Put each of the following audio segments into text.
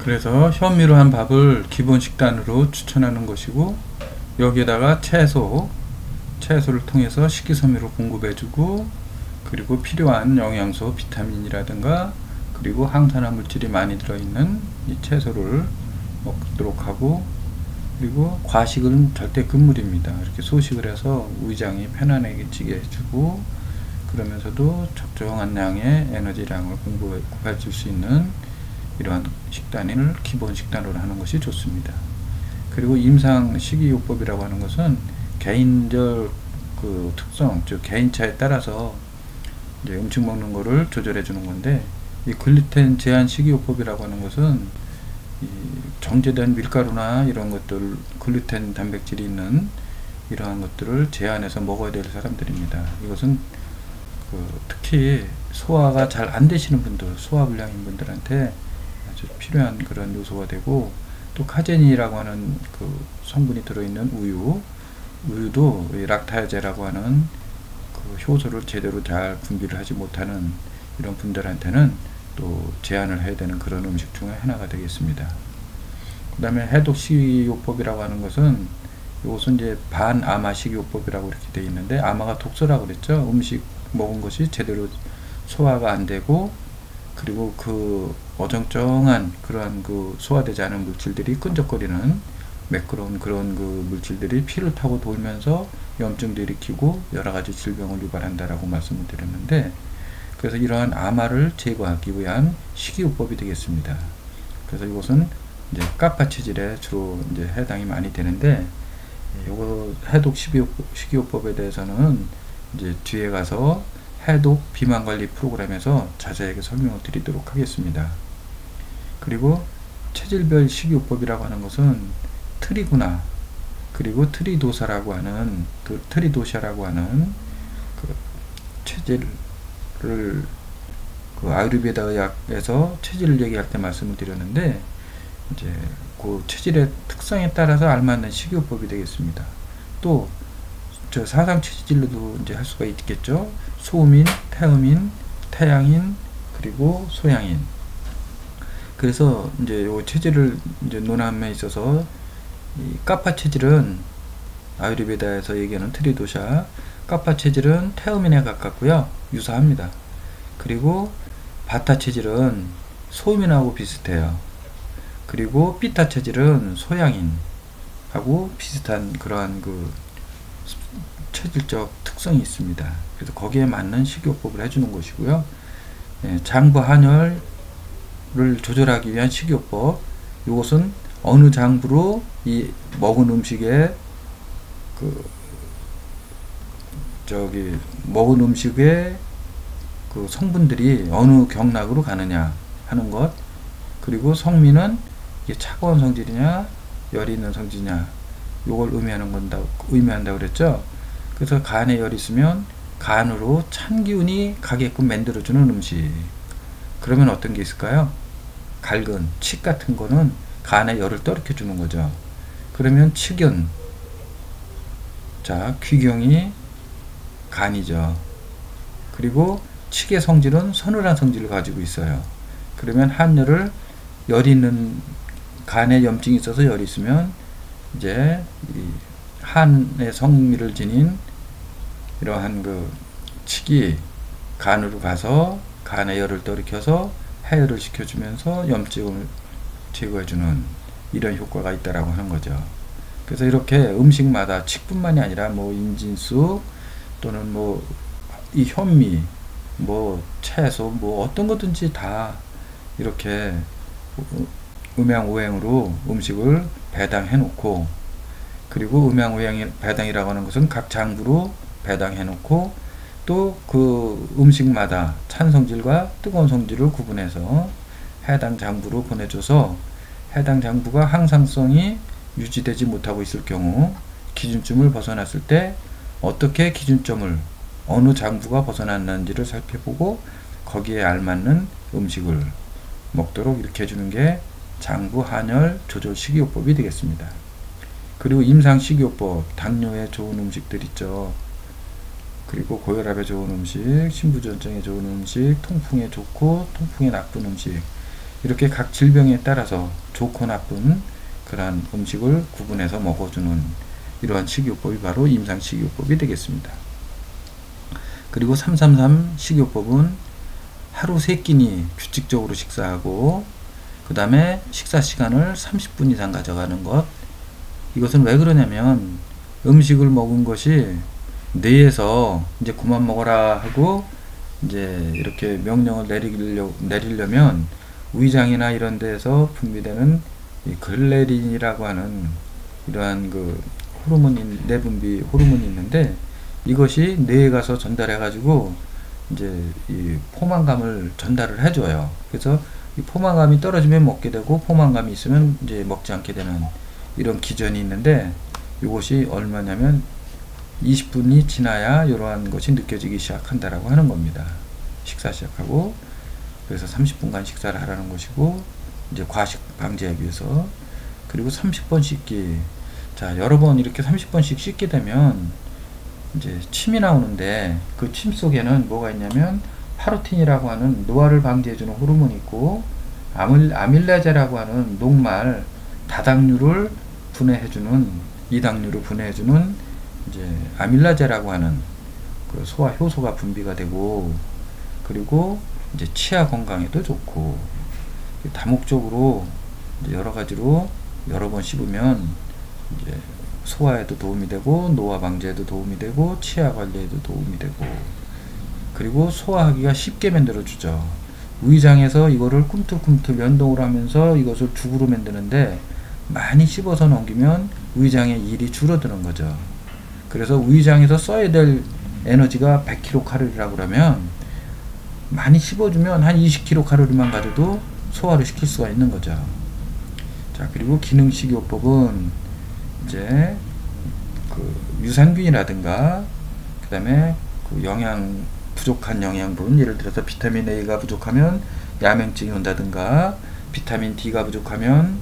그래서 현미로 한 밥을 기본 식단으로 추천하는 것이고, 여기에다가 채소를 통해서 식이섬유를 공급해주고, 그리고 필요한 영양소, 비타민이라든가 그리고 항산화 물질이 많이 들어있는 이 채소를 먹도록 하고, 그리고 과식은 절대 금물입니다. 이렇게 소식을 해서 위장이 편안해지게 해주고, 그러면서도 적정한 양의 에너지량을 공급해 줄 수 있는 이러한 식단을 기본 식단으로 하는 것이 좋습니다. 그리고 임상 식이요법이라고 하는 것은 개인적 그 특성, 즉 개인차에 따라서 이제 음식 먹는 거를 조절해 주는 건데, 이 글루텐 제한 식이요법이라고 하는 것은 이 정제된 밀가루나 이런 것들, 글루텐 단백질이 있는 이러한 것들을 제한해서 먹어야 될 사람들입니다. 이것은 특히 소화가 잘 안 되시는 분들, 소화불량인 분들한테 아주 필요한 그런 요소가 되고, 또 카제인이라고 하는 그 성분이 들어있는 우유도 이 락타제라고 하는 그 효소를 제대로 잘 분비를 하지 못하는 이런 분들한테는 또 제한을 해야 되는 그런 음식 중에 하나가 되겠습니다. 그 다음에 해독 식이요법이라고 하는 것은, 이것은 이제 반아마 식이요법이라고 이렇게 되어 있는데, 아마가 독소라고 그랬죠. 음식 먹은 것이 제대로 소화가 안 되고, 그리고 그 어정쩡한 그러한 그 소화되지 않은 물질들이, 끈적거리는 매끄러운 그런 그 물질들이 피를 타고 돌면서 염증도 일으키고 여러 가지 질병을 유발한다라고 말씀을 드렸는데, 그래서 이러한 아마를 제거하기 위한 식이요법이 되겠습니다. 그래서 이것은 이제 까파 체질에 주로 이제 해당이 많이 되는데, 요거 해독 식이요법에 대해서는 이제 뒤에 가서 해독 비만관리 프로그램에서 자세하게 설명을 드리도록 하겠습니다. 그리고 체질별 식이요법이라고 하는 것은 트리구나, 그리고 트리도샤라고 하는 그 체질을, 그 아유르베다 의학에서 체질을 얘기할 때 말씀을 드렸는데, 이제 그 체질의 특성에 따라서 알맞는 식이요법이 되겠습니다. 또 저 사상 체질로도 이제 할 수가 있겠죠. 소음인, 태음인, 태양인, 그리고 소양인. 그래서 이제 요 체질을 이제 논함에 있어서, 이 까파 체질은 아유르베다에서 얘기하는 트리도샤, 까파 체질은 태음인에 가깝고요, 유사합니다. 그리고 바타 체질은 소음인하고 비슷해요. 그리고 피타 체질은 소양인하고 비슷한 그러한 그 체질적 특성이 있습니다. 그래서 거기에 맞는 식이요법을 해주는 것이고요. 장부 한혈을 조절하기 위한 식이요법, 이것은 어느 장부로 이 먹은 음식의 먹은 음식의 그 성분들이 어느 경락으로 가느냐 하는 것, 그리고 성미는 이게 차가운 성질이냐 열이 있는 성질이냐, 요걸 의미한다고 그랬죠. 그래서 간에 열이 있으면 간으로 찬 기운이 가게끔 만들어주는 음식. 그러면 어떤 게 있을까요? 갈근, 칡 같은 거는 간에 열을 떨어뜨려 주는 거죠. 그러면 칡은, 자, 귀경이 간이죠. 그리고 칡의 성질은 서늘한 성질을 가지고 있어요. 그러면 한열을, 열이 있는, 간에 염증이 있어서 열이 있으면 이제 이 한의 성미를 지닌 이러한 그 칡이 간으로 가서 간의 열을 떨어뜨려서 해열을 시켜주면서 염증을 제거해주는 이런 효과가 있다라고 하는 거죠. 그래서 이렇게 음식마다 칡뿐만이 아니라 뭐 인진수 또는 뭐 이 현미, 뭐 채소, 뭐 어떤 거든지 다 이렇게 음양오행으로 음식을 배당해 놓고, 그리고 음양오행 배당이라고 하는 것은 각 장부로 배당해 놓고, 또 그 음식마다 찬 성질과 뜨거운 성질을 구분해서 해당 장부로 보내줘서, 해당 장부가 항상성이 유지되지 못하고 있을 경우 기준점을 벗어났을 때 어떻게 기준점을, 어느 장부가 벗어났는지를 살펴보고 거기에 알맞는 음식을 먹도록 이렇게 해주는 게 장부 한열 조절 식이요법이 되겠습니다. 그리고 임상 식이요법, 당뇨에 좋은 음식들 있죠. 그리고 고혈압에 좋은 음식, 신부전증에 좋은 음식, 통풍에 좋고 통풍에 나쁜 음식, 이렇게 각 질병에 따라서 좋고 나쁜 그러한 음식을 구분해서 먹어주는 이러한 식이요법이 바로 임상식이요법이 되겠습니다. 그리고 333 식이요법은 하루 3끼니 규칙적으로 식사하고 그 다음에 식사 시간을 30분 이상 가져가는 것. 이것은 왜 그러냐면 음식을 먹은 것이 뇌에서 이제 그만 먹어라 하고 이제 이렇게 명령을 내리려면 위장이나 이런 데에서 분비되는 이 글레린이라고 하는 이러한 그 호르몬인 내분비 호르몬이 있는데 이것이 뇌에 가서 전달해 가지고 이제 이 포만감을 전달을 해줘요. 그래서 이 포만감이 떨어지면 먹게 되고 포만감이 있으면 이제 먹지 않게 되는 이런 기전이 있는데 이것이 얼마냐면 20분이 지나야 이러한 것이 느껴지기 시작한다라고 하는 겁니다. 식사 시작하고 그래서 30분간 식사를 하라는 것이고 이제 과식 방지하기 위해서 그리고 30번 씻기. 자, 여러 번 이렇게 30번씩 씻게 되면 이제 침이 나오는데 그 침 속에는 뭐가 있냐면 파루틴이라고 하는 노화를 방지해주는 호르몬이 있고 아밀라제라고 하는 녹말 다당류를 분해해주는 이당류를 분해해주는 이제 아밀라제라고 하는 그 소화 효소가 분비가 되고 그리고 이제 치아 건강에도 좋고 다목적으로 이제 여러 가지로 여러 번 씹으면 이제 소화에도 도움이 되고 노화 방지에도 도움이 되고 치아 관리에도 도움이 되고 그리고 소화하기가 쉽게 만들어 주죠. 위장에서 이거를 꿈틀꿈틀 연동을 하면서 이것을 죽으로 만드는데 많이 씹어서 넘기면 위장의 일이 줄어드는 거죠. 그래서 위장에서 써야 될 에너지가 100kcal라고 그러면 많이 씹어주면 한 20kcal만 가져도 소화를 시킬 수가 있는 거죠. 자, 그리고 기능식이요법은 이제 그 유산균이라든가 그 다음에 그 부족한 영양분, 예를 들어서 비타민 A가 부족하면 야맹증이 온다든가 비타민 D가 부족하면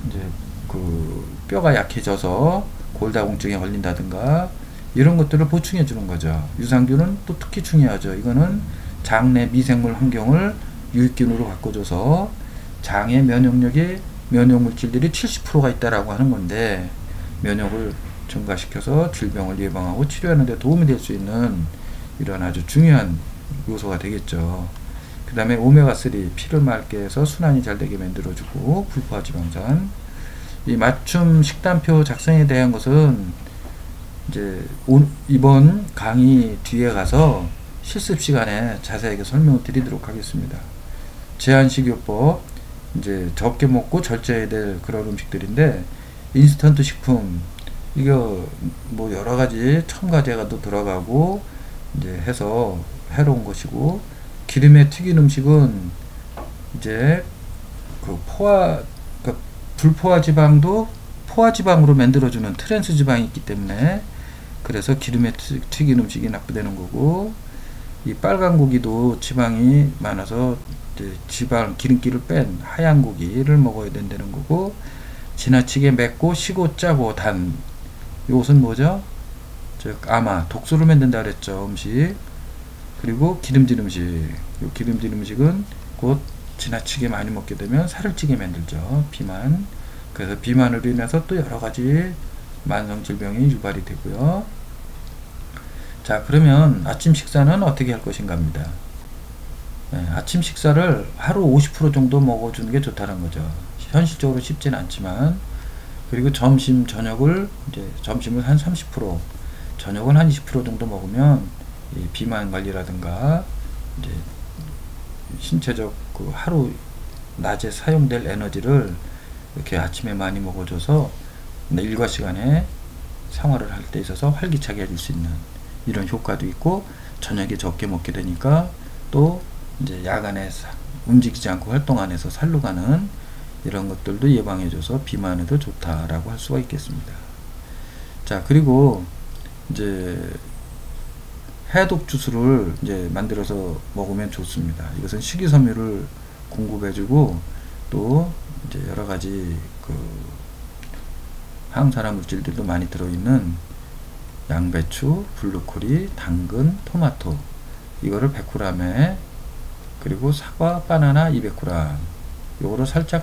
이제 그 뼈가 약해져서 골다공증에 걸린다든가 이런 것들을 보충해 주는 거죠. 유산균은 또 특히 중요하죠. 이거는 장 내 미생물 환경을 유익균으로 바꿔줘서 장의 면역력에 면역물질들이 70%가 있다라고 하는 건데 면역을 증가시켜서 질병을 예방하고 치료하는 데 도움이 될 수 있는 이런 아주 중요한 요소가 되겠죠. 그 다음에 오메가3 피를 맑게 해서 순환이 잘 되게 만들어주고 불포화지방산. 이 맞춤 식단표 작성에 대한 것은 이제 이번 강의 뒤에 가서 실습 시간에 자세하게 설명을 드리도록 하겠습니다. 제한식이요법, 이제 적게 먹고 절제해야 될 그런 음식들인데 인스턴트 식품 이거 뭐 여러 가지 첨가제가 또 들어가고 이제 해서 해로운 것이고 기름에 튀긴 음식은 이제 그 불포화 지방도 포화 지방으로 만들어주는 트랜스 지방이 있기 때문에 그래서 기름에 튀긴 음식이 나쁘다는 거고 이 빨간 고기도 지방이 많아서 이제 기름기를 뺀 하얀 고기를 먹어야 된다는 거고 지나치게 맵고 시고 짜고 단 이것은 뭐죠? 즉 아마 독소를 만든다 그랬죠. 음식. 그리고 기름진 음식. 이 기름진 음식은 곧 지나치게 많이 먹게 되면 살을 찌게 만들죠. 비만. 그래서 비만으로 인해서 또 여러 가지 만성 질병이 유발이 되고요. 자, 그러면 아침 식사는 어떻게 할 것인가 합니다. 네, 아침 식사를 하루 50% 정도 먹어주는 게 좋다는 거죠. 현실적으로 쉽진 않지만 그리고 점심, 저녁을 이제 점심을 한 30%, 저녁은 한 20% 정도 먹으면 이 비만 관리라든가 이제 신체적 그 하루 낮에 사용될 에너지를 이렇게 아침에 많이 먹어줘서 일과 시간에 생활을 할 때 있어서 활기차게 해줄 수 있는 이런 효과도 있고 저녁에 적게 먹게 되니까 또 이제 야간에 움직이지 않고 활동 안 해서 살로 가는 이런 것들도 예방해줘서 비만에도 좋다라고 할 수가 있겠습니다. 자, 그리고 이제 해독 주스를 이제 만들어서 먹으면 좋습니다. 이것은 식이섬유를 공급해주고 또 이제 여러 가지 그 항산화 물질들도 많이 들어있는 양배추, 블루코리, 당근, 토마토 이거를 100g에 그리고 사과, 바나나 200g 요거를 살짝